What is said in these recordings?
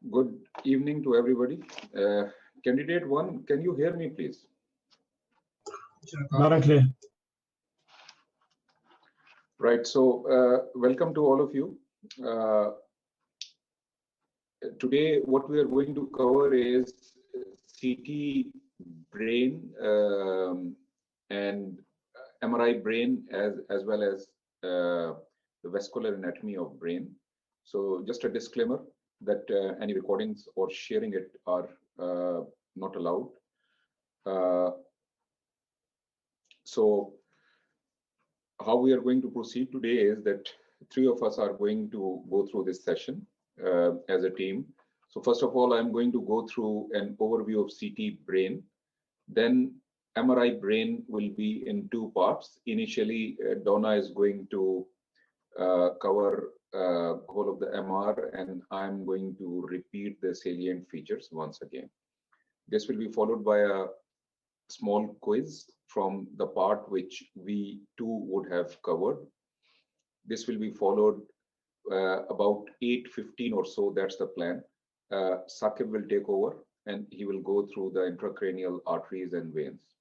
Good evening to everybody. Candidate one, can you hear me, please? Loud and clear. Right. So, welcome to all of you. Today, what we are going to cover is CT brain and MRI brain, as well as the vascular anatomy of brain. So, just a disclaimer that any recordings or sharing it are not allowed. So how we are going to proceed today is that three of us are going to go through this session as a team. So first of all, I'm going to go through an overview of CT brain. Then MRI brain will be in two parts. Initially, Donna is going to cover whole of the MR, and I'm going to repeat the salient features once again. This will be followed by a small quiz from the part which we too would have covered. This will be followed about 8:15 or so, that's the plan. Saqib will take over and he will go through the intracranial arteries and veins.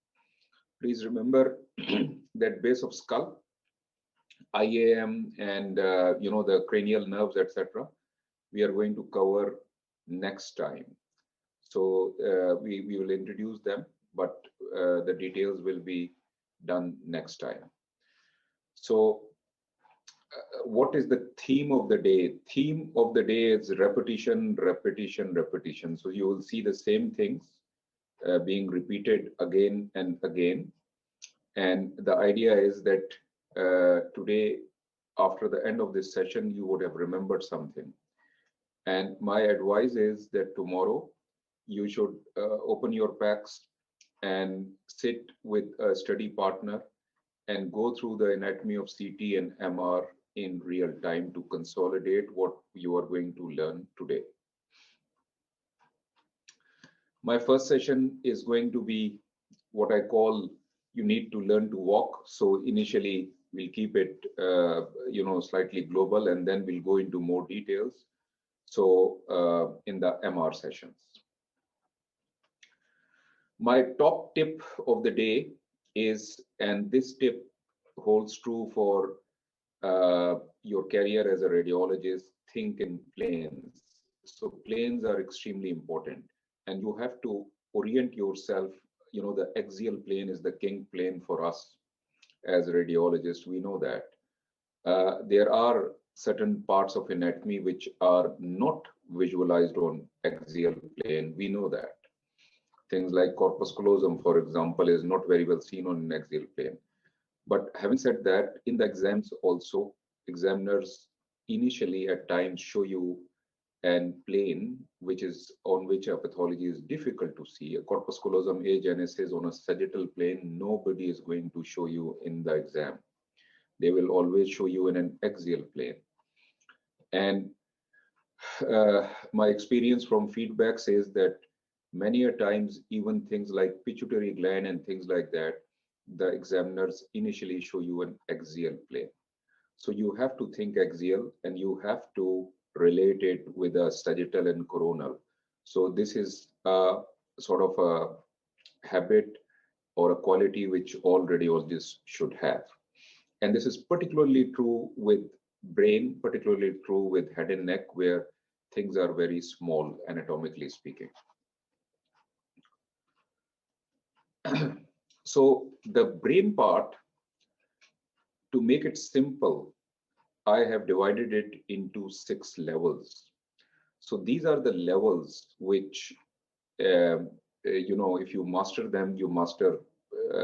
Please remember that base of skull, IAM, and the cranial nerves, etc. we are going to cover next time. So we will introduce them, but the details will be done next time. So what is the theme of the day? Theme of the day is repetition, repetition, repetition. So you will see the same things being repeated again and again. And the idea is that today, after the end of this session, you would have remembered something. And my advice is that tomorrow you should open your packs and sit with a study partner and go through the anatomy of CT and MR in real time to consolidate what you are going to learn today. My first session is going to be what I call you need to learn to walk. So initially we'll keep it slightly global, and then we'll go into more details. So in the MR sessions. My top tip of the day is, and this tip holds true for your career as a radiologist, think in planes. So planes are extremely important, and you have to orient yourself. You know, the axial plane is the king plane for us as radiologists. We know that. There are certain parts of anatomy which are not visualized on axial plane. We know that. Things like corpus callosum, for example, is not very well seen on an axial plane. But having said that, in the exams also, examiners initially at times show you an plane which is on which a pathology is difficult to see. A corpus callosum agenesis on a sagittal plane, nobody is going to show you in the exam. They will always show you in an axial plane. And my experience from feedback says that many a times, even things like pituitary gland and things like that, the examiners initially show you an axial plane. So you have to think axial, and you have to relate it with a sagittal and coronal. So this is a sort of a habit or a quality which all radiologists should have. And this is particularly true with brain, particularly true with head and neck, where things are very small, anatomically speaking. So the brain part, to make it simple, I have divided it into 6 levels. So these are the levels which, if you master them, you master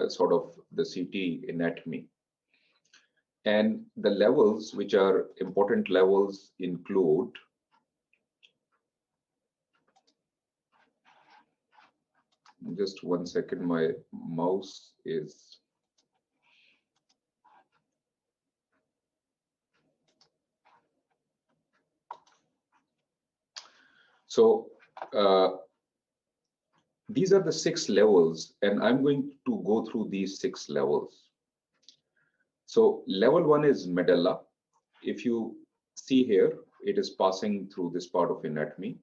sort of the CT anatomy. And the levels, which are important levels, include just one second, my mouse is so these are the 6 levels, and I'm going to go through these 6 levels. So level 1 is medulla. If you see here, it is passing through this part of anatomy.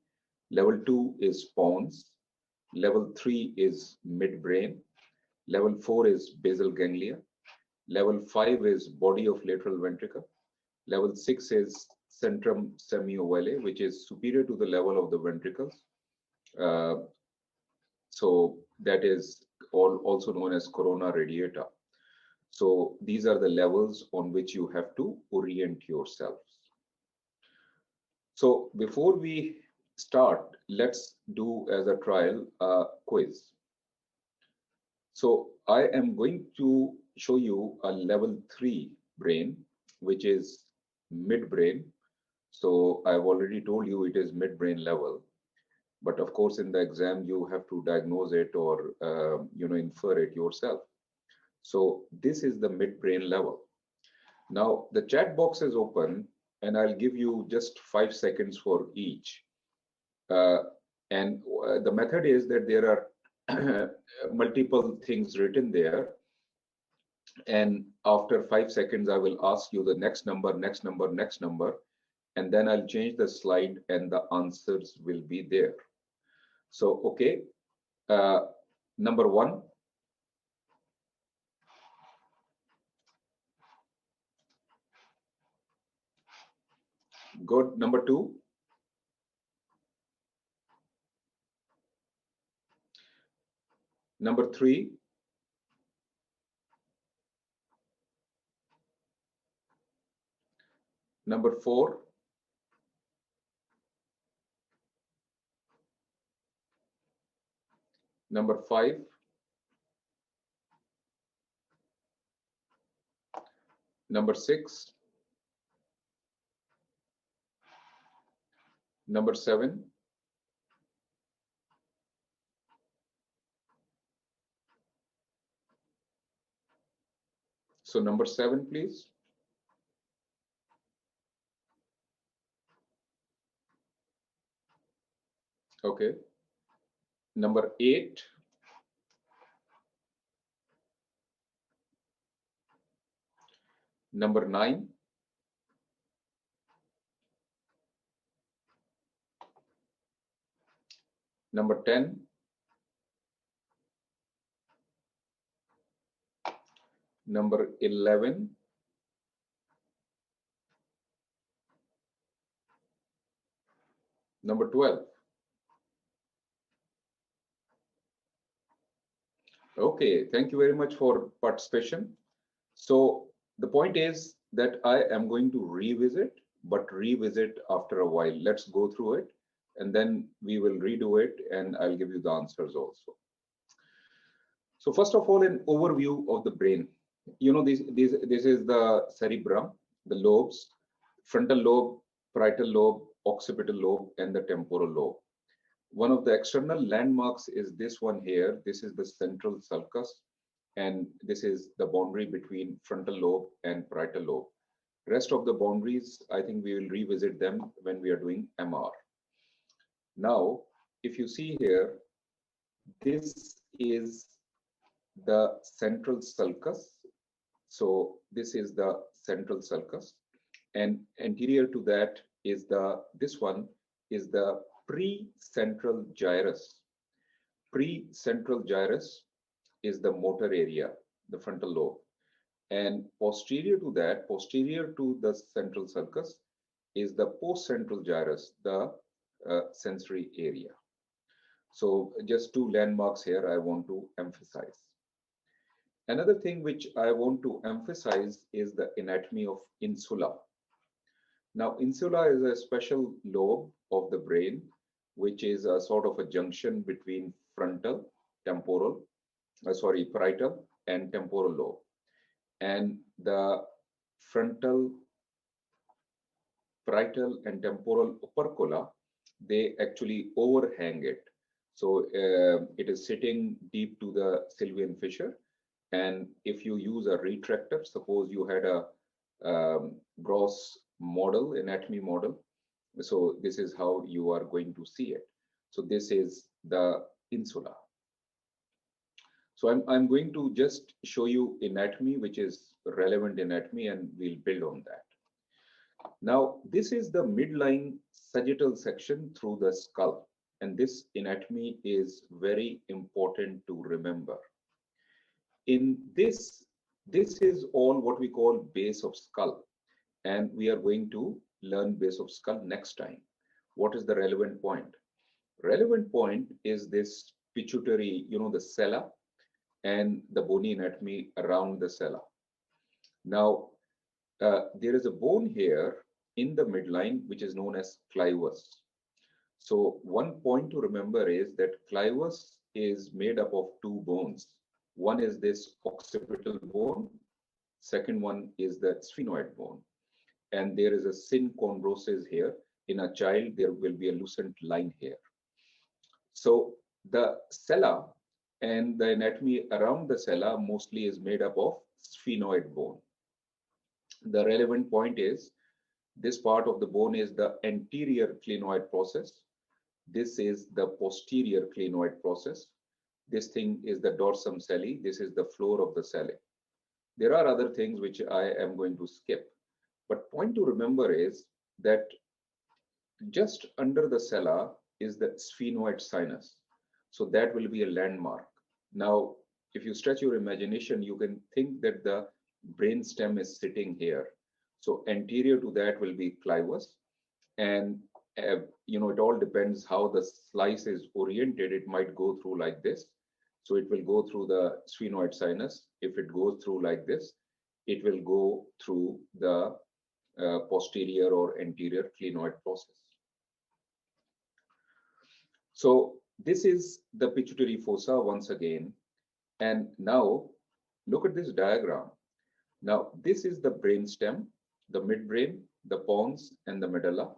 Level 2 is pons. Level 3 is midbrain. Level 4 is basal ganglia. Level 5 is body of lateral ventricle. Level 6 is centrum semiovale, which is superior to the level of the ventricles. So that is also known as corona radiata. So these are the levels on which you have to orient yourselves. So before we start, let's do as a trial a quiz. So I am going to show you a level 3 brain, which is midbrain. So I've already told you it is midbrain level, but of course in the exam you have to diagnose it or infer it yourself. So this is the midbrain level. Now the chat box is open and I'll give you just 5 seconds for each. The method is that there are multiple things written there. And after 5 seconds, I will ask you the next number, next number, next number, and then I'll change the slide and the answers will be there. So, okay, number 1. Good. Number 2. Number 3. Number 4. Number 5. Number 6. Number 7. So number 7, please. Okay. Number 8. Number 9. Number 10. Number 11. Number 12. Okay, thank you very much for participation. So the point is that I am going to revisit, but revisit after a while. Let's go through it and then we will redo it and I'll give you the answers also. So first of all, an overview of the brain. You know, this is the cerebrum, the lobes, frontal lobe, parietal lobe, occipital lobe, and the temporal lobe. One of the external landmarks is this one here. This is the central sulcus, and this is the boundary between frontal lobe and parietal lobe. Rest of the boundaries, I think we will revisit them when we are doing MR. Now, if you see here, this is the central sulcus. So this is the central sulcus, and anterior to that is this one is the precentral gyrus. Precentral gyrus is the motor area, the frontal lobe. And posterior to that, posterior to the central sulcus, is the postcentral gyrus, the sensory area. So just 2 landmarks here I want to emphasize. Another thing which I want to emphasize is the anatomy of insula. Now, insula is a special lobe of the brain, which is a sort of a junction between parietal and temporal lobe. And the frontal, parietal, and temporal opercula, they actually overhang it. So it is sitting deep to the sylvian fissure. And if you use a retractor, suppose you had a gross model, anatomy model, so this is how you are going to see it. So this is the insula. So I'm going to just show you anatomy, which is relevant anatomy, and we'll build on that. Now, this is the midline sagittal section through the skull. and this anatomy is very important to remember. In this is all what we call base of skull, and we are going to learn base of skull next time. What is the relevant point? Relevant point is this pituitary, the sella, and the bony anatomy around the sella. Now, there is a bone here in the midline, which is known as clivus. So one point to remember is that clivus is made up of two bones. One is this occipital bone. Second one is the sphenoid bone. And there is a synchondrosis here. In a child, there will be a lucent line here. So the sella and the anatomy around the sella mostly is made up of sphenoid bone. The relevant point is this part of the bone is the anterior clinoid process. This is the posterior clinoid process. This thing is the dorsum celli. This is the floor of the celli. There are other things which I am going to skip. But point to remember is that just under the sella is the sphenoid sinus. So that will be a landmark. Now, if you stretch your imagination, you can think that the brain stem is sitting here. So anterior to that will be clivus. And, it all depends how the slice is oriented. It might go through like this. So it will go through the sphenoid sinus. If it goes through like this, it will go through the posterior or anterior clinoid process. So this is the pituitary fossa once again. And now look at this diagram. Now this is the brain stem, the midbrain, the pons, and the medulla.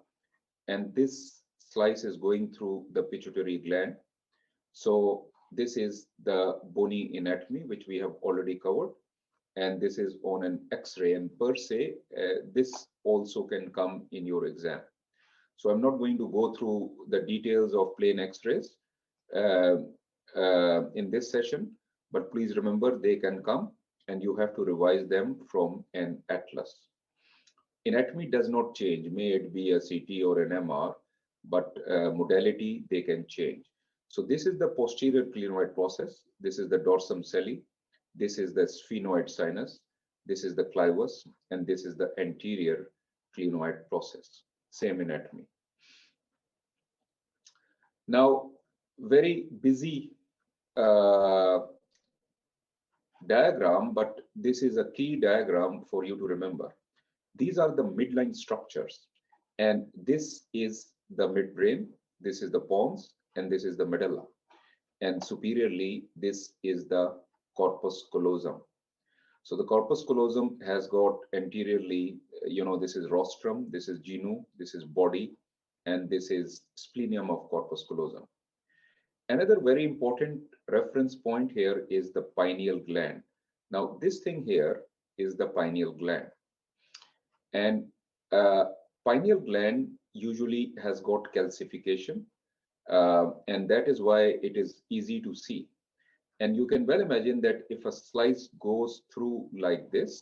And this slice is going through the pituitary gland. So this is the bony anatomy, which we have already covered. And this is on an X-ray. And per se, this also can come in your exam. So I'm not going to go through the details of plain X-rays in this session, but please remember they can come and you have to revise them from an atlas. Anatomy does not change, may it be a CT or an MR, but modality they can change. So this is the posterior clinoid process. This is the dorsum celli. This is the sphenoid sinus. This is the clivus, and this is the anterior clinoid process. Same anatomy. Now, very busy diagram, but this is a key diagram for you to remember. These are the midline structures, and this is the midbrain, this is the pons, and this is the medulla. And superiorly, this is the corpus callosum. So the corpus callosum has got anteriorly, this is rostrum, this is genu, this is body, and this is splenium of corpus callosum. Another very important reference point here is the pineal gland. Now, this thing here is the pineal gland. And pineal gland usually has got calcification, and that is why it is easy to see. And you can well imagine that if a slice goes through like this,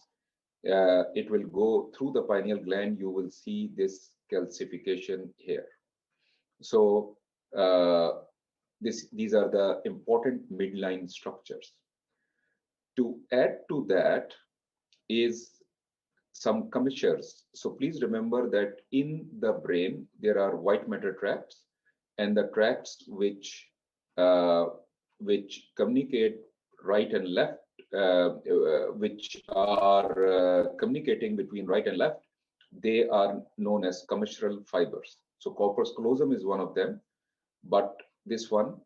it will go through the pineal gland. You will see this calcification here. So these are the important midline structures. To add to that is some commissures. So please remember that in the brain, there are white matter tracts, and the tracts which communicate right and left, which are communicating between right and left, they are known as commissural fibers. So corpus callosum is one of them, but this one,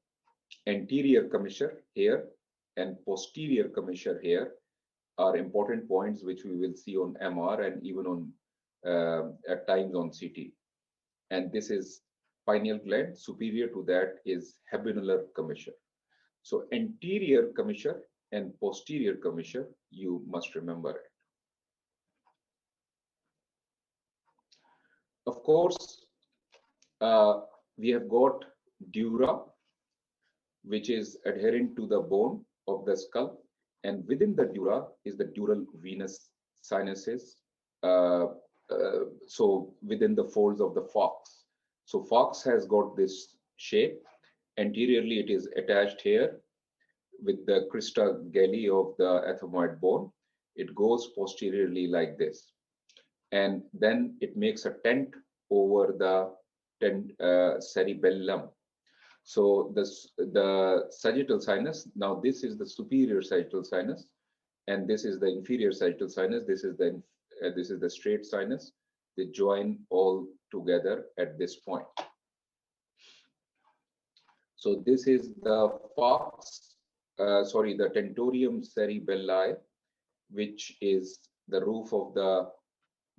anterior commissure here and posterior commissure here, are important points which we will see on MR and even on at times on CT. And this is pineal gland. Superior to that is habenular commissure. So anterior commissure and posterior commissure, you must remember it. Of course, we have got dura, which is adherent to the bone of the skull. And within the dura is the dural venous sinuses. So within the folds of the fox. So fox has got this shape. Anteriorly, it is attached here with the crista galli of the ethmoid bone. It goes posteriorly like this, and then it makes a tent over the cerebellum. So the sagittal sinus, now this is the superior sagittal sinus, and this is the inferior sagittal sinus. This is the straight sinus. They join all together at this point. So this is the the tentorium cerebelli, which is the roof of the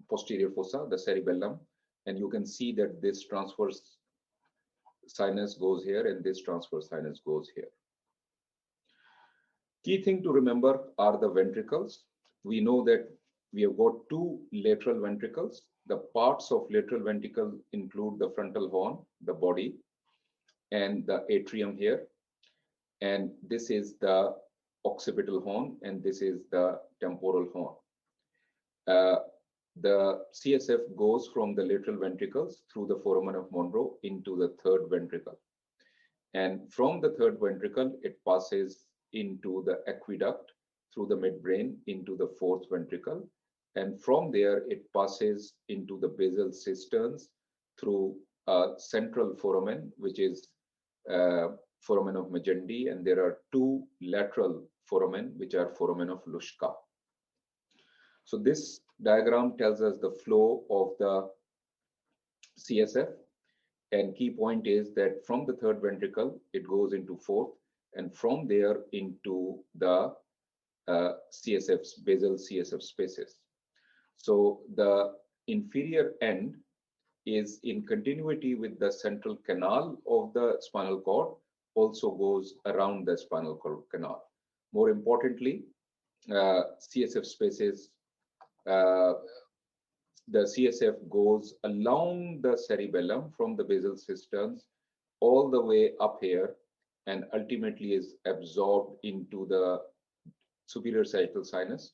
posterior fossa, the cerebellum, and you can see that this transverse sinus goes here and this transverse sinus goes here. Key thing to remember are the ventricles. We know that we have got two lateral ventricles. The parts of lateral ventricle include the frontal horn, the body, and the atrium here. And this is the occipital horn, and this is the temporal horn. The CSF goes from the lateral ventricles through the foramen of Monro into the third ventricle. And from the third ventricle, it passes into the aqueduct through the midbrain into the fourth ventricle. And from there, it passes into the basal cisterns through a central foramen, which is foramen of Magendie, and there are two lateral foramen, which are foramen of Luschka. So this diagram tells us the flow of the CSF, and key point is that from the third ventricle, it goes into fourth, and from there into the CSFs, basal CSF spaces. So the inferior end is in continuity with the central canal of the spinal cord, also goes around the spinal cord canal. More importantly, CSF spaces, the CSF goes along the cerebellum from the basal cisterns all the way up here and ultimately is absorbed into the superior sagittal sinus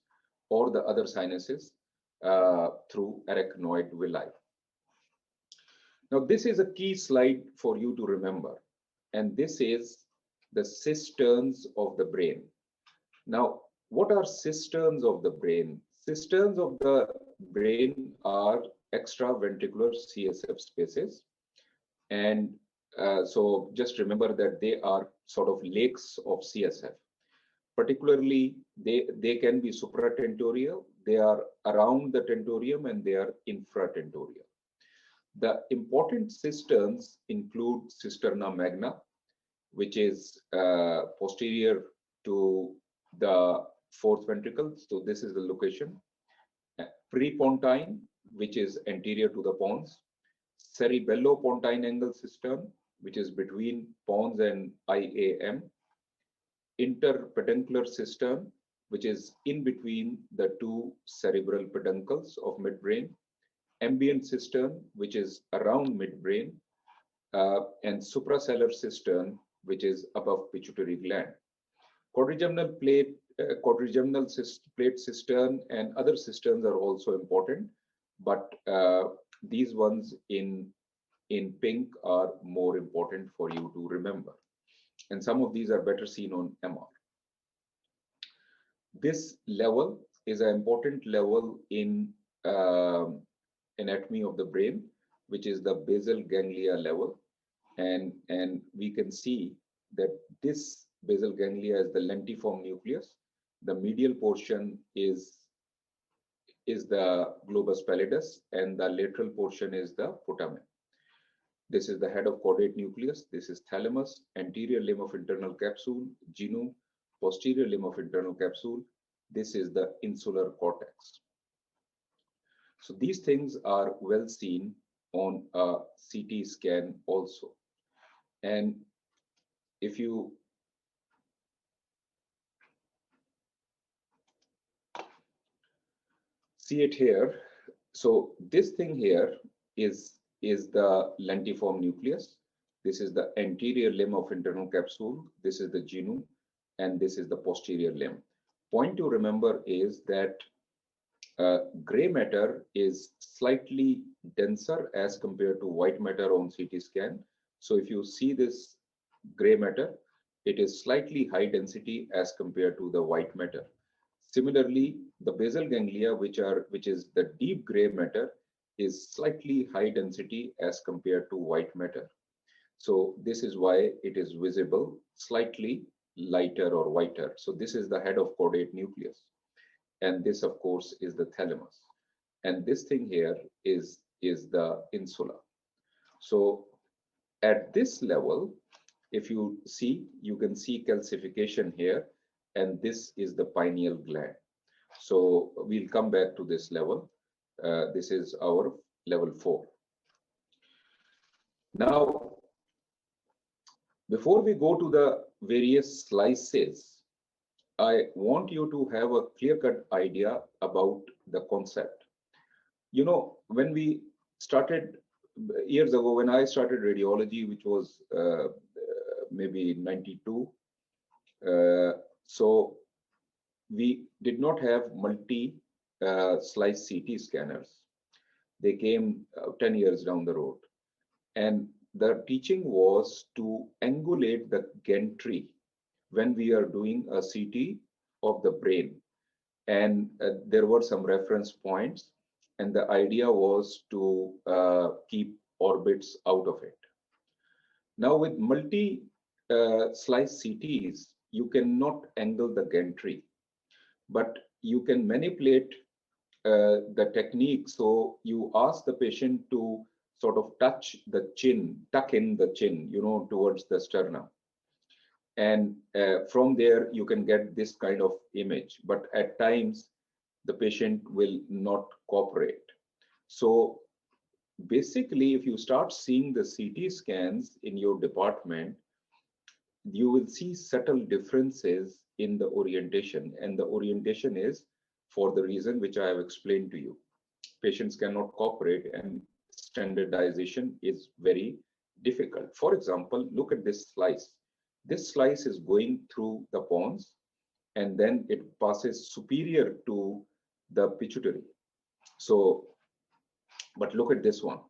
or the other sinuses through arachnoid villi. Now, this is a key slide for you to remember, and this is the cisterns of the brain. Now, what are cisterns of the brain? Cisterns of the brain are extraventricular CSF spaces, and so just remember that they are sort of lakes of CSF. Particularly, they can be supratentorial, they are around the tentorium, and they are infratentorial. The important cisterns include cisterna magna, which is posterior to the fourth ventricle. So this is the location. Prepontine, which is anterior to the pons. Cerebellopontine angle cistern, which is between pons and IAM. Interpeduncular cistern, which is in between the two cerebral peduncles of midbrain. Ambient cistern, which is around midbrain, and suprasellar cistern, which is above pituitary gland. Quadrigeminal plate cistern and other cisterns are also important, but these ones in pink are more important for you to remember. And some of these are better seen on MR. This level is an important level in anatomy of the brain, which is the basal ganglia level. And we can see that this basal ganglia is the lentiform nucleus. The medial portion is the globus pallidus, and the lateral portion is the putamen. This is the head of caudate nucleus. This is thalamus, anterior limb of internal capsule, genu, posterior limb of internal capsule. This is the insular cortex. So these things are well seen on a CT scan also. And if you see it here, so this thing here is the lentiform nucleus. This is the anterior limb of internal capsule. This is the genu, and this is the posterior limb. Point to remember is that gray matter is slightly denser as compared to white matter on CT scan. So if you see this gray matter, it is slightly high density as compared to the white matter. Similarly, the basal ganglia, which is the deep gray matter, is slightly high density as compared to white matter. So this is why it is visible slightly lighter or whiter. So this is the head of caudate nucleus. And this, of course, is the thalamus. And this thing here is the insula. So at this level, if you see, you can see calcification here, and this is the pineal gland. So we'll come back to this level. This is our level 4. Now, before we go to the various slices, I want you to have a clear-cut idea about the concept. You know, when we started years ago, when I started radiology, which was maybe 92, so we did not have multi-slice CT scanners. They came 10 years down the road. And the teaching was to angulate the gantry when we are doing a CT of the brain. And there were some reference points, and the idea was to keep orbits out of it. Now with multi-slice CTs, you cannot angle the gantry, but you can manipulate the technique. So you ask the patient to sort of touch the chin, tuck in the chin, towards the sternum. And from there, you can get this kind of image. But at times, the patient will not cooperate. So basically, if you start seeing the CT scans in your department, you will see subtle differences in the orientation. And the orientation is for the reason which I have explained to you. Patients cannot cooperate, and standardization is very difficult. For example, look at this slice. This slice is going through the pons, and then it passes superior to the pituitary. So, but look at this one.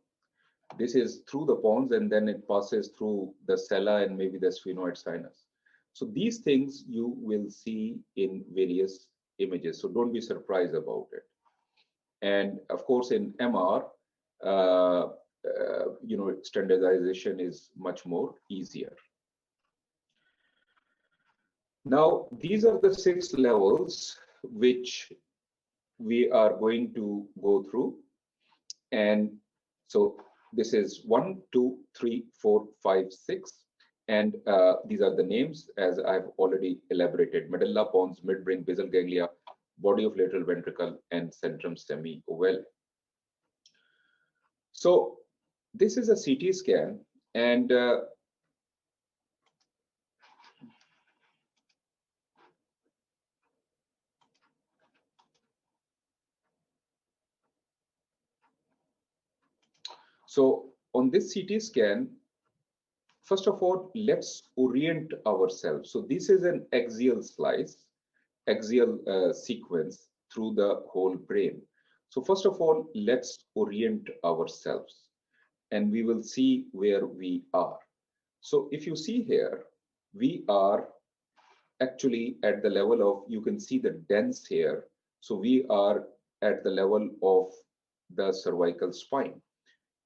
This is through the pons, and then it passes through the sella and maybe the sphenoid sinus. So these things you will see in various images. So don't be surprised about it. And of course, in MR, standardization is much more easier. Now, these are the 6 levels which we are going to go through. And so this is 1, 2, 3, 4, 5, 6. And these are the names, as I've already elaborated: medulla, pons, midbrain, basal ganglia, body of lateral ventricle, and centrum semi-ovale. So this is a CT scan, and so on this CT scan, first of all, let's orient ourselves. So this is an axial slice, axial sequence through the whole brain. So first of all, let's orient ourselves, and we will see where we are. So if you see here, we are actually at the level of, you can see the dens here. So we are at the level of the cervical spine.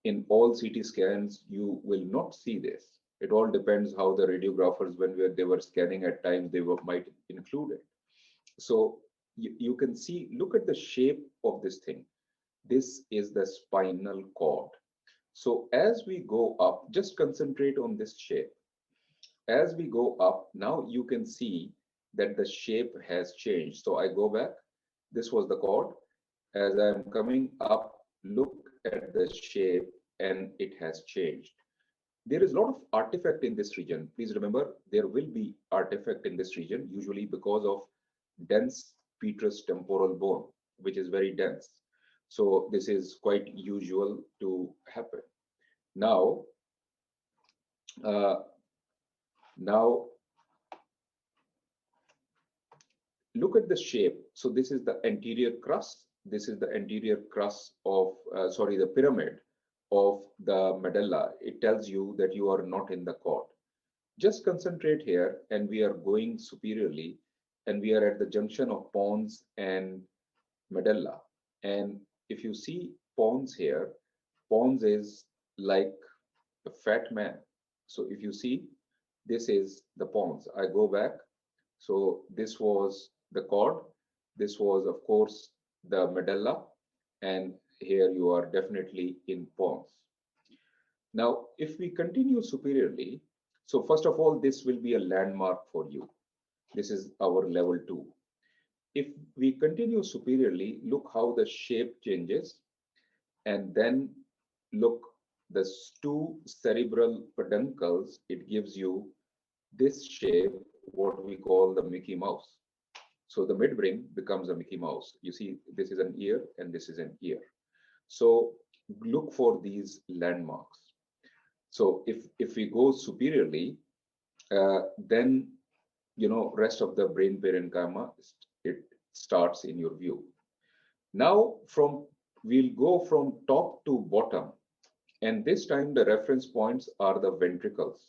In all CT scans, you will not see this. It all depends how the radiographers, when they were scanning at times, they might include it. So you can see, look at the shape of this thing. This is the spinal cord. So as we go up, just concentrate on this shape. As we go up, now you can see that the shape has changed. So I go back. This was the cord. As I'm coming up, look at the shape, and it has changed. There is a lot of artifact in this region. Please remember, there will be artifact in this region, usually because of dense petrous temporal bone, which is very dense. So this is quite usual to happen. Now, look at the shape. So this is the anterior crus. This is the anterior crus of, the pyramid of the medulla, it tells you that you are not in the cord. Just concentrate here, and we are going superiorly, and we are at the junction of pons and medulla. And if you see pons here, pons is like a fat man. So if you see, this is the pons. I go back. So this was the cord. This was, of course, the medulla. And here you are definitely in pons. Now, if we continue superiorly, so first of all, this will be a landmark for you. This is our level 2. If we continue superiorly, look how the shape changes, and then look the two cerebral peduncles, it gives you this shape, what we call the Mickey Mouse. So the midbrain becomes a Mickey Mouse. You see, this is an ear and this is an ear. So look for these landmarks. So if we go superiorly, then rest of the brain parenchyma, it starts in your view. Now we'll go from top to bottom, and this time the reference points are the ventricles.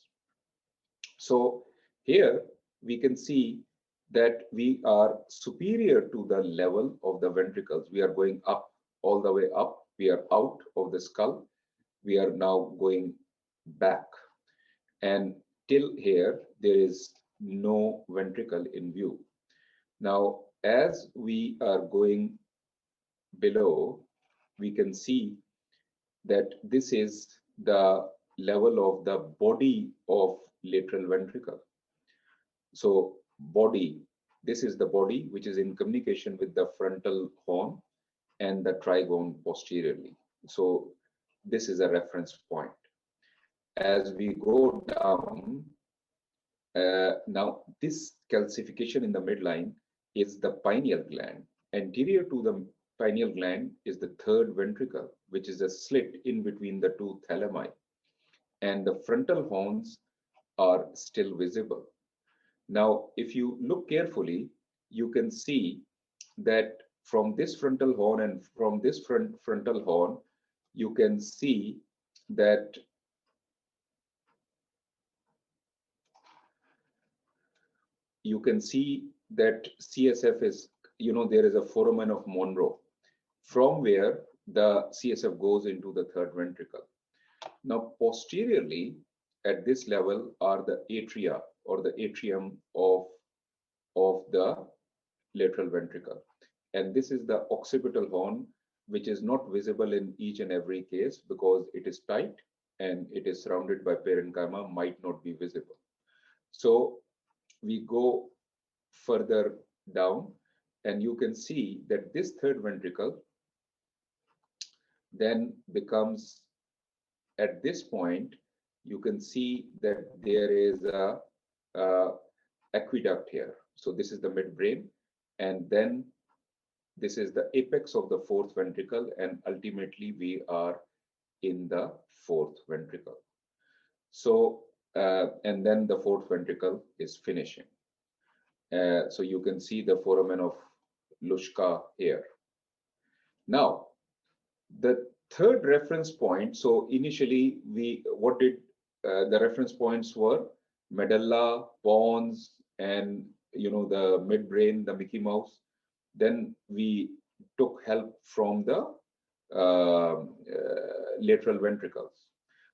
So here we can see that we are superior to the level of the ventricles. We are going up, all the way up. We are out of the skull. We are now going back. And till here, there is no ventricle in view. Now, as we are going below, we can see that this is the level of the body of lateral ventricle. So body, this is the body which is in communication with the frontal horn and the trigone posteriorly. So this is a reference point. As we go down, now this calcification in the midline is the pineal gland. Anterior to the pineal gland is the third ventricle, which is a slit in between the two thalami. And the frontal horns are still visible. Now, if you look carefully, you can see that from this frontal horn and from this frontal horn, you can see that CSF is, there is a foramen of Monro, from where the CSF goes into the third ventricle. Now, posteriorly, at this level are the atria or the atrium of the lateral ventricle. And this is the occipital horn, which is not visible in each and every case because it is tight and it is surrounded by parenchyma, might not be visible. So we go further down, and you can see that this third ventricle then becomes, at this point, you can see that there is a aqueduct here. So this is the midbrain, and then this is the apex of the fourth ventricle, and ultimately we are in the fourth ventricle. So, and then the fourth ventricle is finishing. So you can see the foramen of Luschka here. Now, the third reference point, so initially the reference points were medulla, pons, and the midbrain, the Mickey Mouse. Then we took help from the lateral ventricles.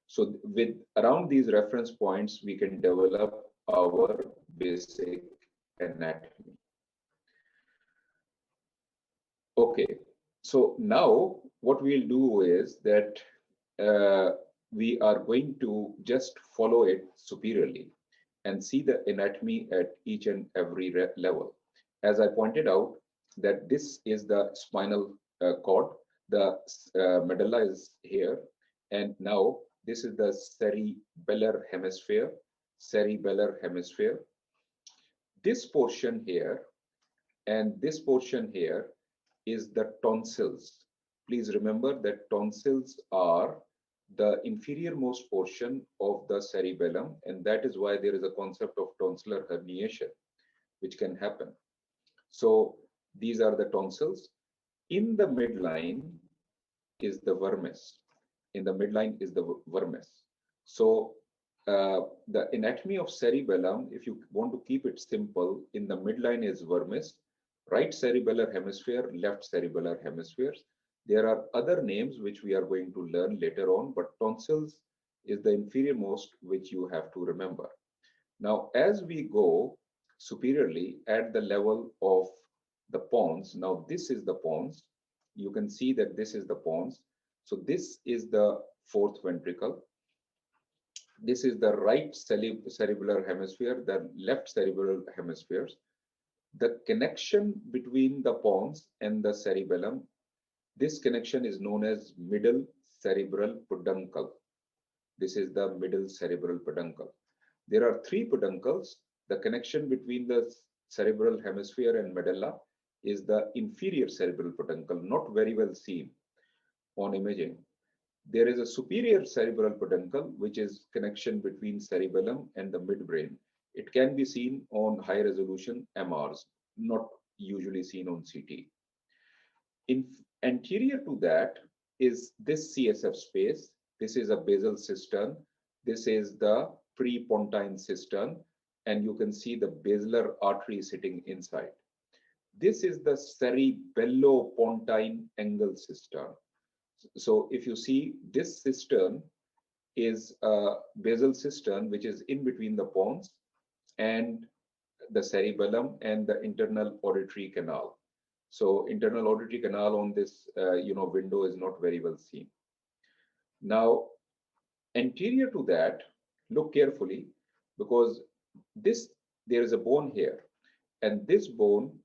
So with around these reference points, we can develop our basic anatomy. Okay, so now what we'll do is that we are going to just follow it superiorly and see the anatomy at each and every level. As I pointed out, that this is the spinal cord, the medulla is here, and now this is the cerebellar hemisphere. This portion here and this portion here is the tonsils. Please remember that tonsils are the inferior-most portion of the cerebellum, and that is why there is a concept of tonsillar herniation, which can happen. So these are the tonsils. In the midline is the vermis. in the midline is the vermis. So the anatomy of cerebellum, if you want to keep it simple, in the midline is vermis, right cerebellar hemisphere, left cerebellar hemispheres. There are other names which we are going to learn later on, but tonsils is the inferior most which you have to remember. Now, as we go superiorly at the level of the pons, now this is the pons. You can see that this is the pons. So this is the fourth ventricle. This is the right cerebellar hemisphere, the left cerebral hemispheres. The connection between the pons and the cerebellum, this connection is known as middle cerebral peduncle. This is the middle cerebral peduncle. There are three peduncles. The connection between the cerebral hemisphere and medulla is the inferior cerebral peduncle, not very well seen on imaging. There is a superior cerebral peduncle, which is connection between cerebellum and the midbrain. It can be seen on high resolution MRs, not usually seen on CT. Anterior to that is this CSF space. This is a basal cistern. This is the prepontine cistern, and you can see the basilar artery sitting inside. This is the cerebellopontine angle cistern. So if you see, this cistern is a basal cistern which is in between the pons and the cerebellum and the internal auditory canal. So internal auditory canal on this window is not very well seen. Now, anterior to that, look carefully, because there is a bone here, and this bone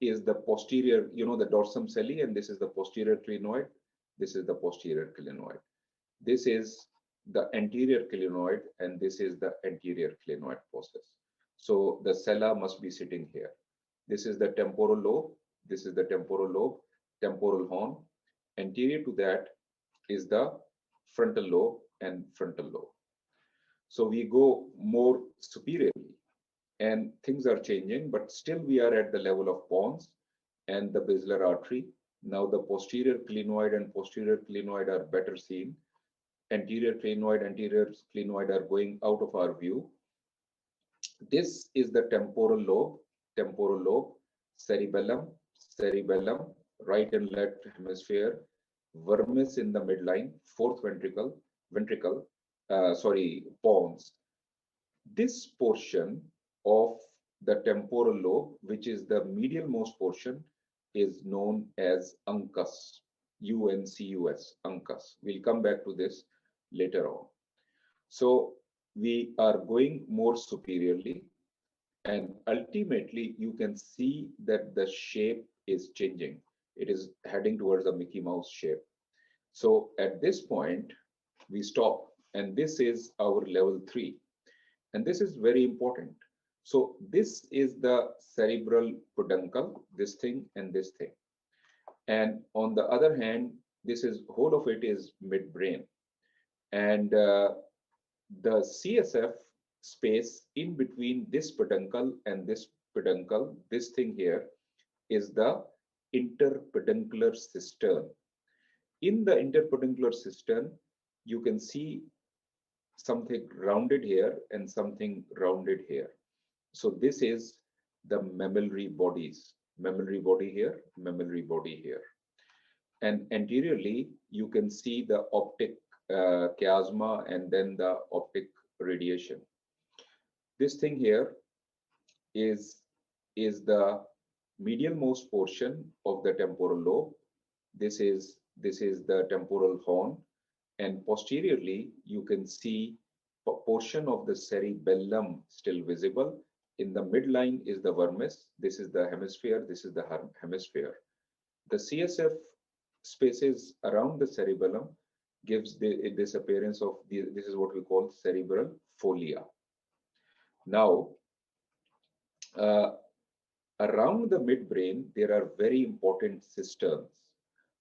is the posterior, the dorsum celli, and this is the posterior clinoid. This is the posterior clinoid. This is the anterior clinoid, and this is the anterior clinoid process. So the sella must be sitting here. This is the temporal lobe. This is the temporal lobe, temporal horn. Anterior to that is the frontal lobe and frontal lobe. So we go more superiorly, and things are changing, but still we are at the level of pons and the basilar artery. Now the posterior clinoid and posterior clinoid are better seen. Anterior clinoid are going out of our view. This is the temporal lobe, cerebellum, right and left hemisphere, vermis in the midline, fourth pons. This portion of the temporal lobe, which is the medial most portion, is known as uncus, UNCUS, uncus. We'll come back to this later on. So we are going more superiorly, and ultimately you can see that the shape is changing. It is heading towards a Mickey Mouse shape. So at this point, we stop, and this is our level 3. And this is very important. So this is the cerebral peduncle, this thing and this thing. And on the other hand, whole of it is midbrain. And the CSF space in between this peduncle and this peduncle, this thing here, is the interpeduncular cistern. In the interpeduncular cistern, you can see something rounded here and something rounded here. So this is the mammillary bodies, mammillary body here, mammillary body here. And anteriorly, you can see the optic chiasma and then the optic radiation. This thing here is the medial most portion of the temporal lobe. This is the temporal horn, and posteriorly you can see a portion of the cerebellum still visible. In the midline is the vermis. This is the hemisphere. This is the hemisphere. The CSF spaces around the cerebellum gives this appearance of this is what we call cerebral folia. Now, around the midbrain, there are very important cisterns.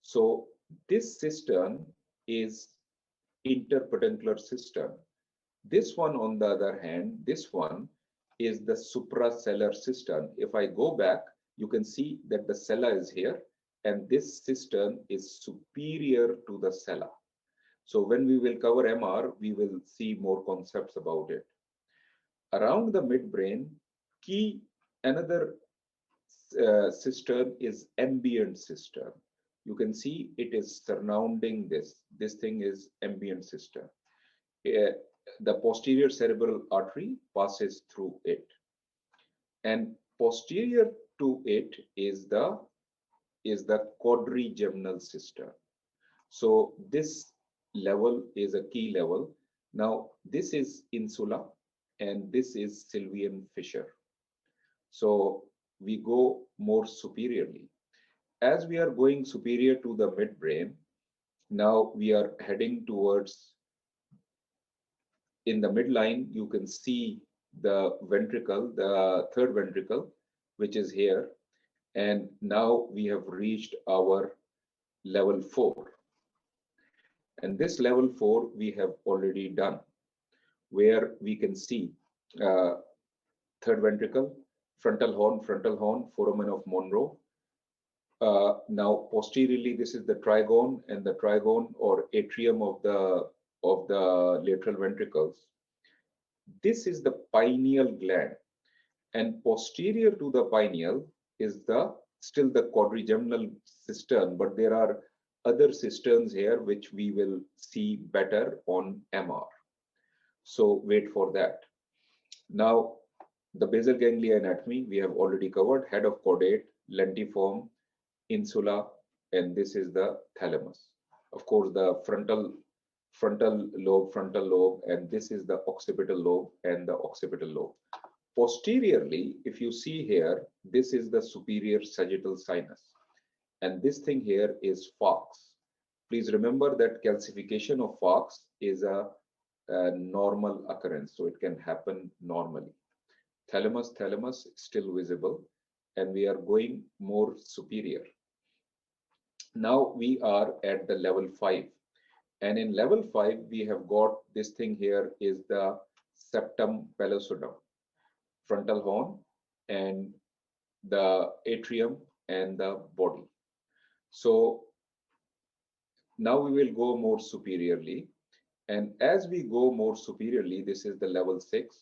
So this cistern is interpeduncular cistern. This one, on the other hand, this one is the suprasellar cistern. If I go back, you can see that the sella is here, and this cistern is superior to the sella. So when we will cover MR, we will see more concepts about it. Around the midbrain, key another cistern is ambient cistern. You can see it is surrounding this. This thing is ambient cistern. The posterior cerebral artery passes through it, and posterior to it is the quadrigeminal cistern. So this level is a key level. Now this is insula and this is sylvian fissure. So we go more superiorly. As we are going superior to the midbrain, now we are heading towards, in the midline, you can see the ventricle, the third ventricle, which is here. And now we have reached our level 4. And this level 4 we have already done, where we can see uh, third ventricle, frontal horn, foramen of Monro. Now posteriorly, this is the trigone, and the trigone or atrium of the lateral ventricles. This is the pineal gland, and posterior to the pineal is still the quadrigeminal cistern, but there are other cisterns here which we will see better on MR. So wait for that. Now, the basal ganglia anatomy we have already covered: head of caudate, lentiform, insula, and this is the thalamus. Of course, the frontal lobe, and this is the occipital lobe and the occipital lobe. Posteriorly, if you see here, this is the superior sagittal sinus, and this thing here is falx. Please remember that calcification of falx is a normal occurrence, so it can happen normally. Thalamus still visible, and we are going more superior. Now we are at the level 5, and in level 5 we have got this thing here is the septum pellucidum, frontal horn, and the atrium and the body. So now we will go more superiorly, and as we go more superiorly, this is the level 6.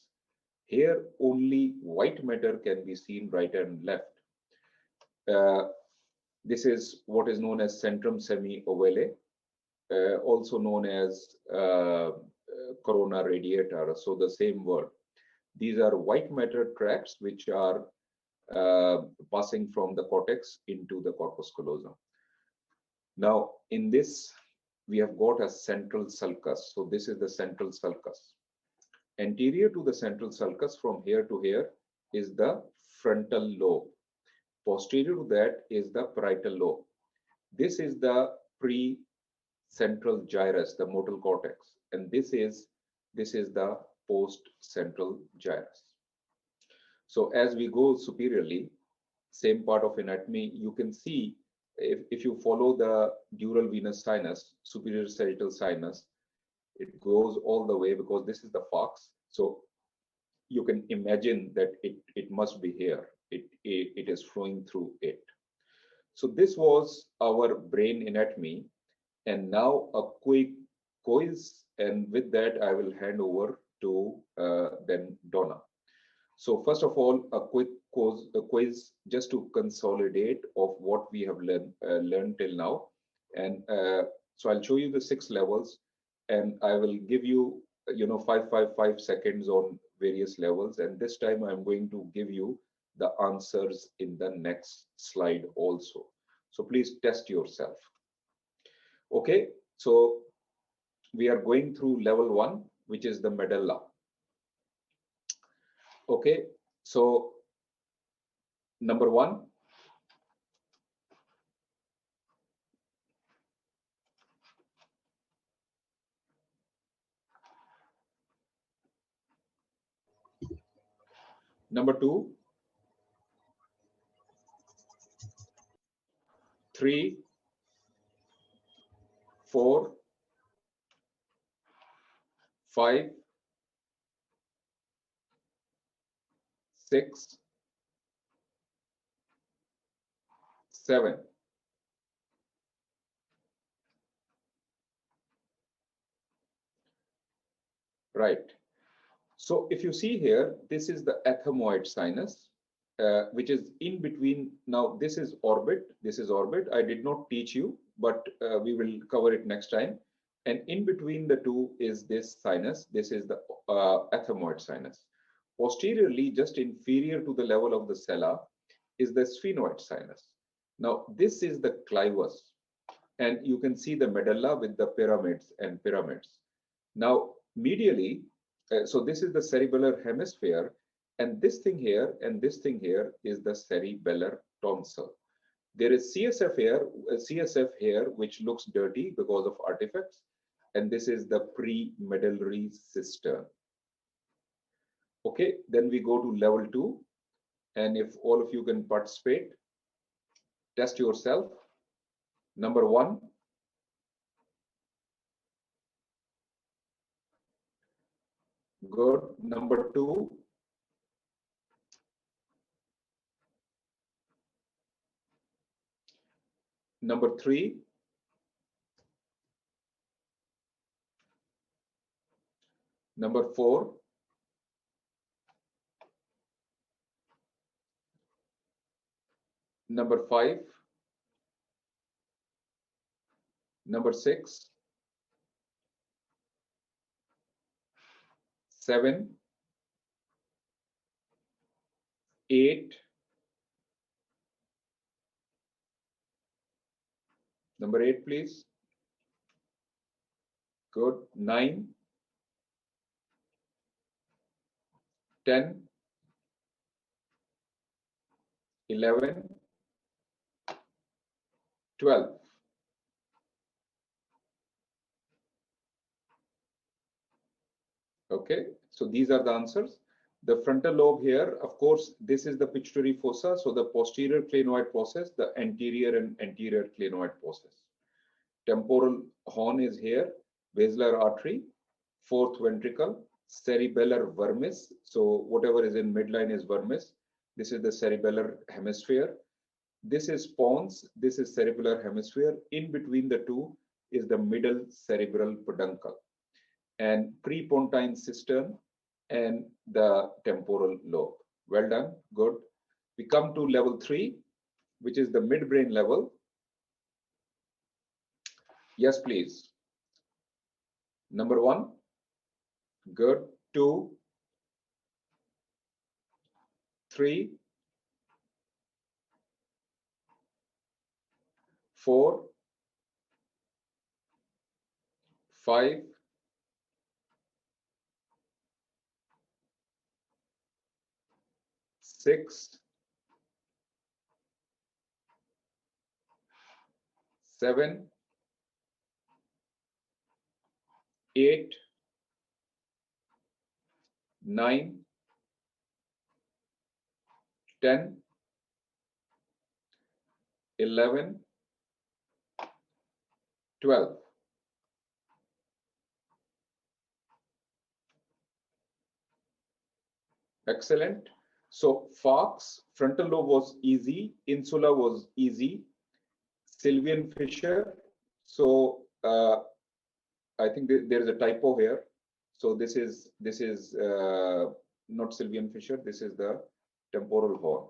Here only white matter can be seen right and left. This is what is known as centrum semi-ovale, also known as corona radiata, so the same word. These are white matter tracts which are passing from the cortex into the corpus callosum. Now, in this, we have got a central sulcus. So this is the central sulcus. Anterior to the central sulcus, from here to here, is the frontal lobe. Posterior to that is the parietal lobe. This is the pre-central gyrus, the motor cortex, and this is the post-central gyrus. So as we go superiorly, same part of anatomy, you can see if you follow the dural venous sinus, superior sagittal sinus, it goes all the way because this is the falx. So you can imagine that it must be here. It is flowing through it. So this was our brain anatomy, and now a quick quiz, and with that I will hand over to then Donna. So first of all, a quick quiz just to consolidate of what we have learned till now, and so I'll show you the 6 levels, and I will give you 5 seconds on various levels, and this time I'm going to give you the answers in the next slide also. So please test yourself. Okay, so we are going through level 1, which is the medulla. Okay, so number 1, number 2, 3, 4, 5, 6, 7. right? So if you see here, this is the ethmoid sinus, which is in between. Now this is orbit. This is orbit. I did not teach you, but we will cover it next time. And in between the two is this sinus. This is the ethmoid sinus. Posteriorly, just inferior to the level of the sella, is the sphenoid sinus. Now this is the clivus, and you can see the medulla with the pyramids and pyramids. Now, medially, so this is the cerebellar hemisphere, and this thing here and this thing here is the cerebellar tonsil. There is CSF here, which looks dirty because of artifacts, and this is the premedullary cistern. Okay, then we go to level 2, and if all of you can participate, test yourself. Number 1, good. Number 2, number 3, number 4, number 5, number 6, 7, 8, number 8, please. Good. 9, 10, 11, 12. Okay, so these are the answers. The frontal lobe here, of course, this is the pituitary fossa, so the posterior clinoid process, the anterior and anterior clinoid process. Temporal horn is here, basilar artery, fourth ventricle, cerebellar vermis. So whatever is in midline is vermis. This is the cerebellar hemisphere. This is pons, this is cerebellar hemisphere. In between the two is the middle cerebral peduncle, and prepontine cistern and the temporal lobe. Well done, good. We come to level 3, which is the midbrain level. Yes, please. Number 1, good. 2, 3, 4, 5, 6, 7, 8, 9, 10, 11, 12. Excellent. So Fox, frontal lobe was easy, insula was easy, Sylvian Fisher. So I think there is a typo here. So this is not Sylvian Fisher. This is the temporal horn.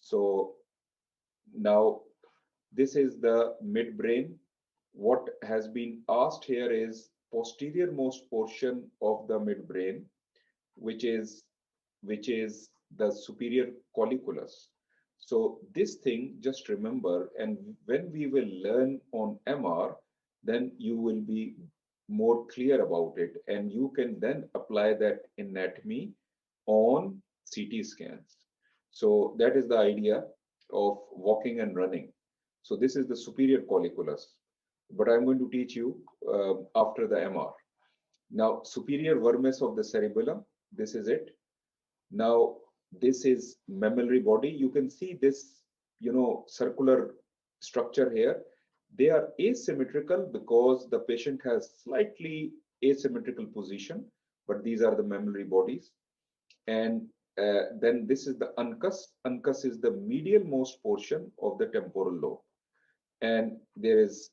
So now this is the midbrain. What has been asked here is posterior most portion of the midbrain, which is the superior colliculus. So this thing, just remember, and when we will learn on MR, then you will be more clear about it, and you can then apply that anatomy on CT scans. So that is the idea of walking and running. So this is the superior colliculus, but I'm going to teach you after the MR. Now, superior vermis of the cerebellum, this is it. Now, this is mammillary body. You can see this, circular structure here. They are asymmetrical because the patient has slightly asymmetrical position, but these are the mammillary bodies. And then this is the uncus. Uncus is the medial most portion of the temporal lobe. And there is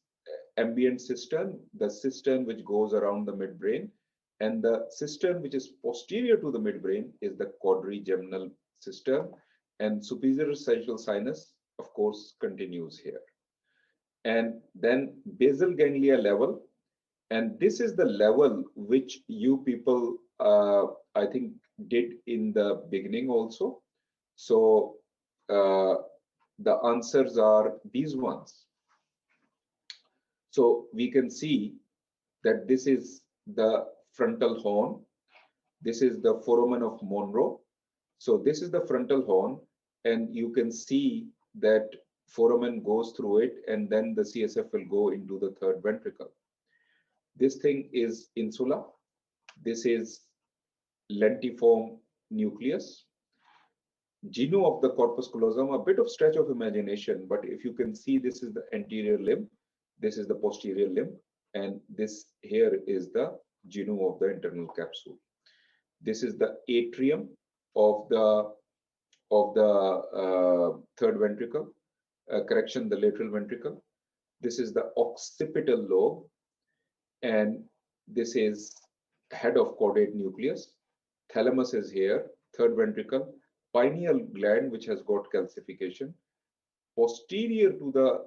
ambient cistern, the cistern which goes around the midbrain. And the cistern which is posterior to the midbrain is the quadrigeminal cistern, and superior sagittal sinus, of course, continues here. And then basal ganglia level, and this is the level which you people, I think, did in the beginning also. So the answers are these ones. So we can see that this is the frontal horn. This is the foramen of Monro. So this is the frontal horn, and you can see that foramen goes through it, and then the CSF will go into the third ventricle. This thing is insula. This is lentiform nucleus. Genu of the corpus callosum, a bit of stretch of imagination, but if you can see, this is the anterior limb, this is the posterior limb, and this here is the genu of the internal capsule. This is the atrium of the third ventricle, correction, the lateral ventricle. This is the occipital lobe, and this is head of caudate nucleus. Thalamus is here, third ventricle, pineal gland which has got calcification. Posterior to the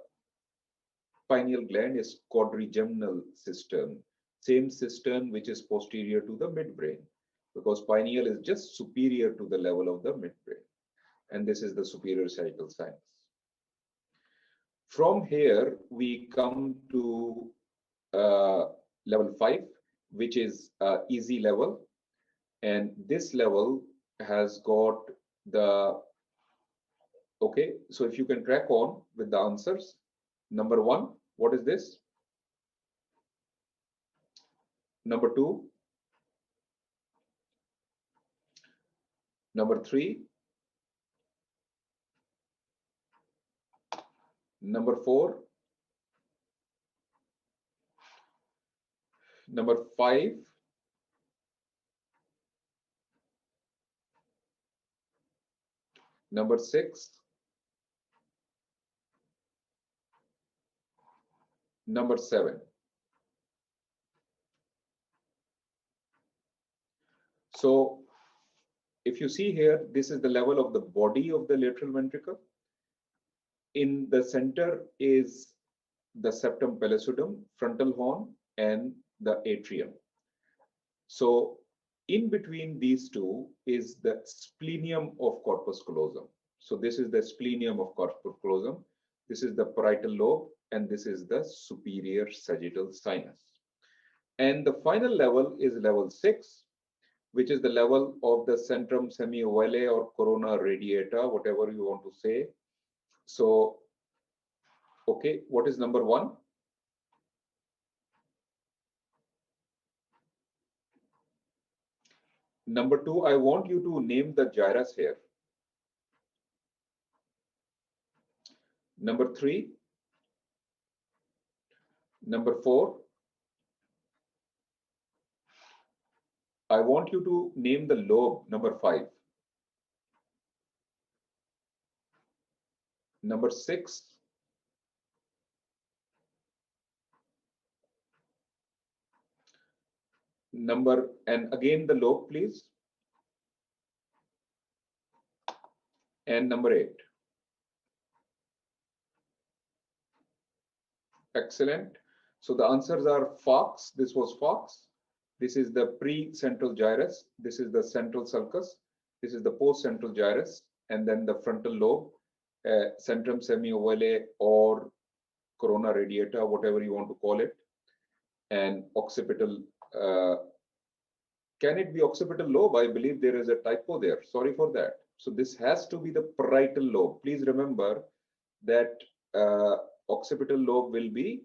pineal gland is quadrigeminal cistern, same cistern which is posterior to the midbrain, because pineal is just superior to the level of the midbrain. And this is the superior sagittal sinus. From here, we come to level 5, which is easy level. And this level has got the, okay, so if you can track on with the answers. Number 1, what is this? Number 2, number 3, number 4, number 5, number 6, number 7. So if you see here, this is the level of the body of the lateral ventricle. In the center is the septum pellucidum, frontal horn, and the atrium. So in between these two is the splenium of corpus callosum. So this is the splenium of corpus callosum. This is the parietal lobe, and this is the superior sagittal sinus. And the final level is level 6, which is the level of the centrum semiovale or corona radiata, whatever you want to say. So, okay, what is number 1? Number 2, I want you to name the gyrus here. Number 3, number 4, I want you to name the lobe, number 5. Number 6, number, and again the lobe, please. And number 8. Excellent. So the answers are Fox. This was Fox. This is the pre-central gyrus. This is the central sulcus. This is the post-central gyrus. And then the frontal lobe, centrum semiovale or corona radiata, whatever you want to call it. And occipital, can it be occipital lobe? I believe there is a typo there. Sorry for that. So this has to be the parietal lobe. Please remember that occipital lobe will be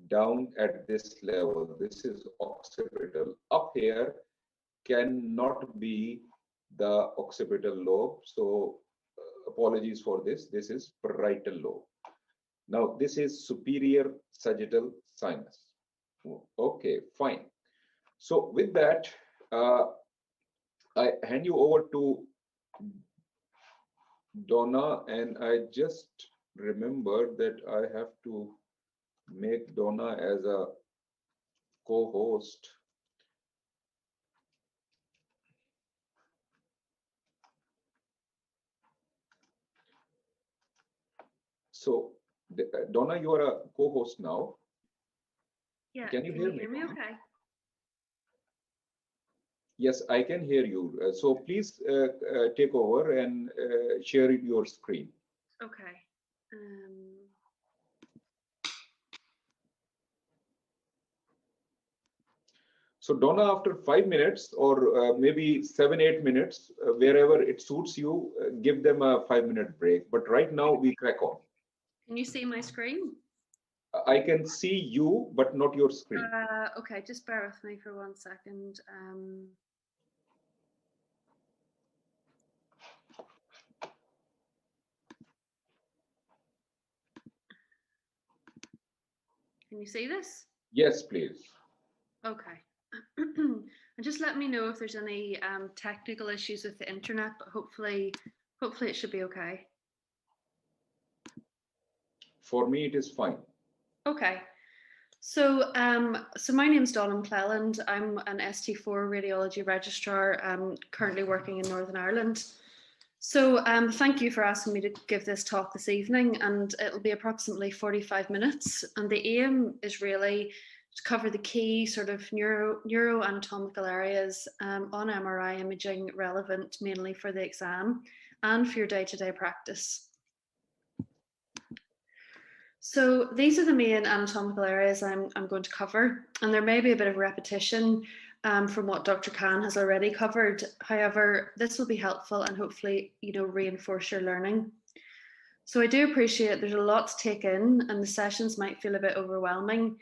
down at this level. This is occipital. Up here cannot be the occipital lobe. So apologies for this. This is parietal lobe. Now this is superior sagittal sinus. Okay, fine. So with that, I hand you over to Donna, and I just remembered that I have to make Donna as a co-host. So, Donna, you are a co-host now. Yeah, Can you hear me? me okay? Yes, I can hear you. So please take over and share your screen. Okay. So Donna, after 5 minutes or maybe 7-8 minutes, wherever it suits you, give them a 5-minute break. But right now we crack on. Can you see my screen? I can see you, but not your screen. Okay, just bear with me for 1 second. Can you see this? Yes, please. Okay. And just let me know if there's any technical issues with the internet, but hopefully it should be okay. For me, it is fine. Okay. So, so my name's Donna McClelland. I'm an ST4 radiology registrar, currently working in Northern Ireland. So thank you for asking me to give this talk this evening, and it'll be approximately 45 minutes. And the aim is really to cover the key sort of neuroanatomical areas on MRI imaging relevant mainly for the exam and for your day-to-day practice. So these are the main anatomical areas I'm going to cover, and there may be a bit of repetition from what Dr. Khan has already covered. However, this will be helpful and hopefully, reinforce your learning. So I do appreciate there's a lot to take in and the sessions might feel a bit overwhelming,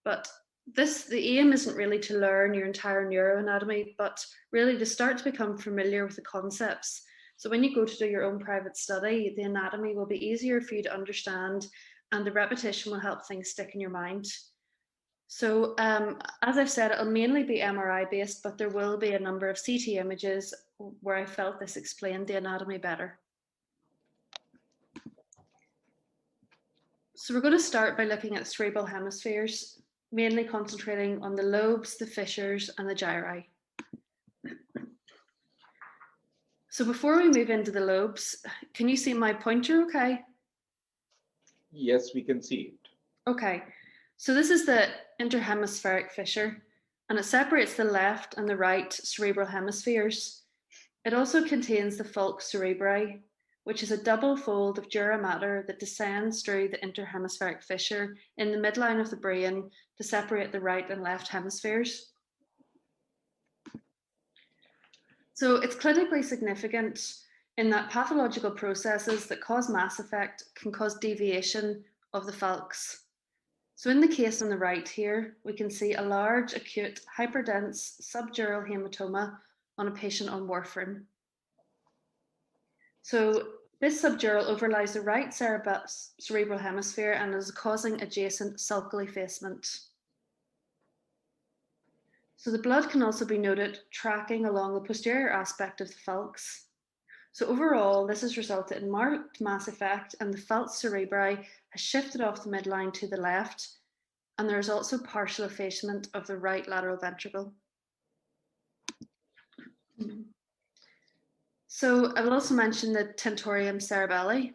but the aim isn't really to learn your entire neuroanatomy, but really to start to become familiar with the concepts. So when you go to do your own private study, the anatomy will be easier for you to understand and the repetition will help things stick in your mind. So as I've said, it'll mainly be MRI based, but there will be a number of CT images where I felt this explained the anatomy better. So we're going to start by looking at cerebral hemispheres, mainly concentrating on the lobes, the fissures, and the gyri. So before we move into the lobes, can you see my pointer okay? Yes, we can see it. Okay, so this is the interhemispheric fissure, and it separates the left and the right cerebral hemispheres. It also contains the falx cerebri, which is a double fold of dura mater that descends through the interhemispheric fissure in the midline of the brain to separate the right and left hemispheres. So it's clinically significant in that pathological processes that cause mass effect can cause deviation of the falx. So in the case on the right here, we can see a large acute hyperdense subdural hematoma on a patient on warfarin. So this subdural overlies the right cerebral hemisphere and is causing adjacent sulcal effacement. So the blood can also be noted tracking along the posterior aspect of the falx. So overall, this has resulted in marked mass effect and the falx cerebri has shifted off the midline to the left, and there is also partial effacement of the right lateral ventricle. So I will also mention the tentorium cerebelli,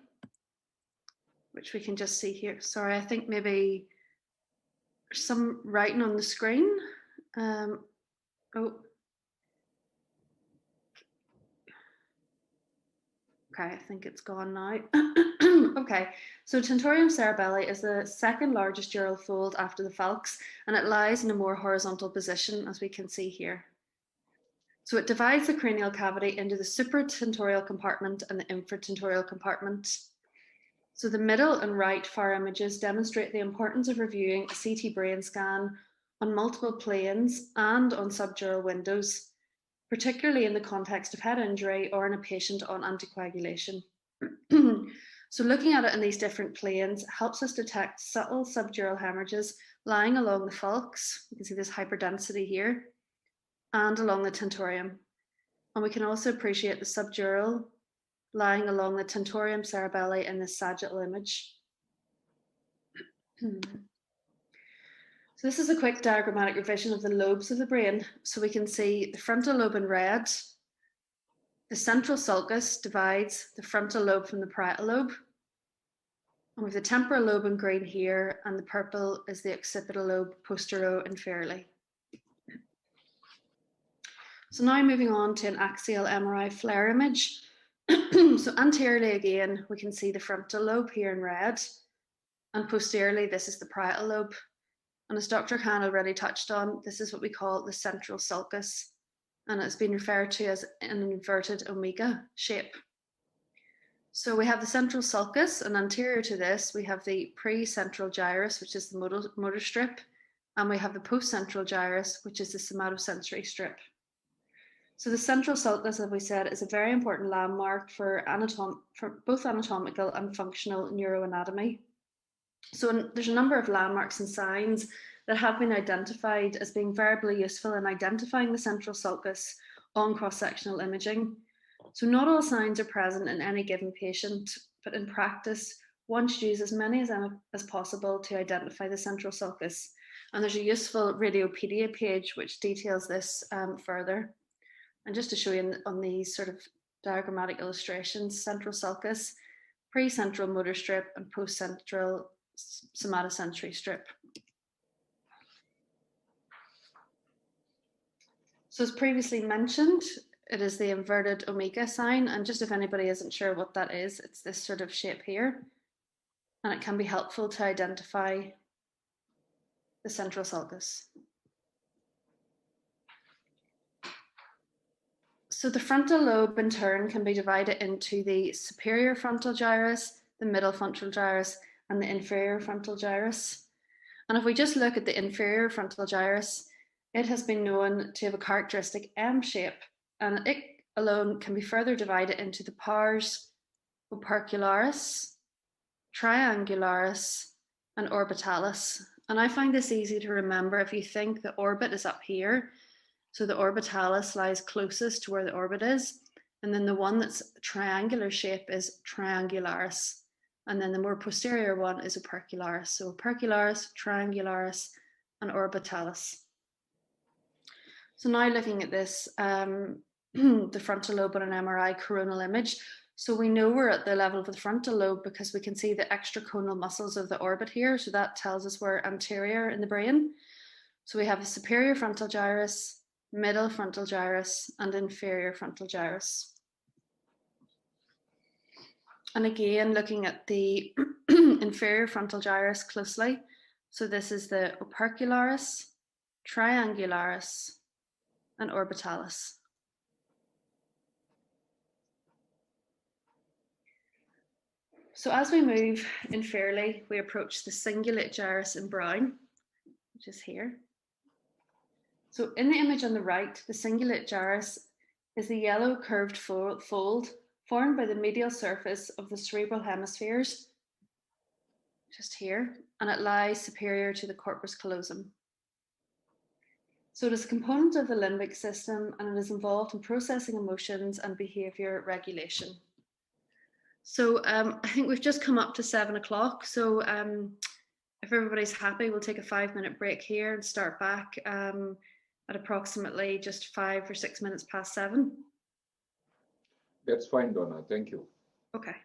which we can just see here. Sorry, I think maybe there's some writing on the screen. Oh. Okay, I think it's gone now. Okay, so tentorium cerebelli is the second largest dural fold after the falx, and it lies in a more horizontal position, as we can see here. So it divides the cranial cavity into the supratentorial compartment and the infratentorial compartment. So the middle and right far images demonstrate the importance of reviewing a CT brain scan on multiple planes and on subdural windows, particularly in the context of head injury or in a patient on anticoagulation. So looking at it in these different planes helps us detect subtle subdural hemorrhages lying along the falx. You can see this hyperdensity here, and along the tentorium. And we can also appreciate the subdural lying along the tentorium cerebelli in this sagittal image. So this is a quick diagrammatic revision of the lobes of the brain. So we can see the frontal lobe in red. The central sulcus divides the frontal lobe from the parietal lobe. And with the temporal lobe in green here, and the purple is the occipital lobe postero-inferiorly. So now moving on to an axial MRI flare image. So anteriorly again, we can see the frontal lobe here in red, and posteriorly this is the parietal lobe. And as Dr. Khan already touched on, this is what we call the central sulcus, and it's been referred to as an inverted omega shape. So we have the central sulcus, and anterior to this, we have the precentral gyrus, which is the motor strip, and we have the postcentral gyrus, which is the somatosensory strip. So the central sulcus, as we said, is a very important landmark for both anatomical and functional neuroanatomy. So there's a number of landmarks and signs that have been identified as being variably useful in identifying the central sulcus on cross-sectional imaging. So not all signs are present in any given patient, but in practice, one should use as many as possible to identify the central sulcus. And there's a useful Radiopedia page which details this further. And just to show you on these sort of diagrammatic illustrations, central sulcus, precentral motor strip, and postcentral somatosensory strip. So as previously mentioned, it is the inverted omega sign, and just if anybody isn't sure what that is, it's this sort of shape here, and it can be helpful to identify the central sulcus. So the frontal lobe in turn can be divided into the superior frontal gyrus, the middle frontal gyrus, and the inferior frontal gyrus. And if we just look at the inferior frontal gyrus, it has been known to have a characteristic M shape, and it alone can be further divided into the pars opercularis, triangularis, and orbitalis. And I find this easy to remember if you think the orbit is up here. So the orbitalis lies closest to where the orbit is. And then the one that's triangular shape is triangularis. And then the more posterior one is opercularis. So opercularis, triangularis, and orbitalis. So now looking at this, the frontal lobe on an MRI coronal image. So we know we're at the level of the frontal lobe because we can see the extraconal muscles of the orbit here. So that tells us we're anterior in the brain. So we have a superior frontal gyrus, middle frontal gyrus, and inferior frontal gyrus. And again, looking at the inferior frontal gyrus closely. So this is the opercularis, triangularis, and orbitalis. So as we move inferiorly, we approach the cingulate gyrus in brown, which is here. So in the image on the right, the cingulate gyrus is the yellow curved fold formed by the medial surface of the cerebral hemispheres, just here, and it lies superior to the corpus callosum. So it is a component of the limbic system, and it is involved in processing emotions and behavior regulation. So I think we've just come up to 7 o'clock. So if everybody's happy, we'll take a 5-minute break here and start back at approximately just 5 or 6 minutes past 7. That's fine, Donna. Thank you. Okay.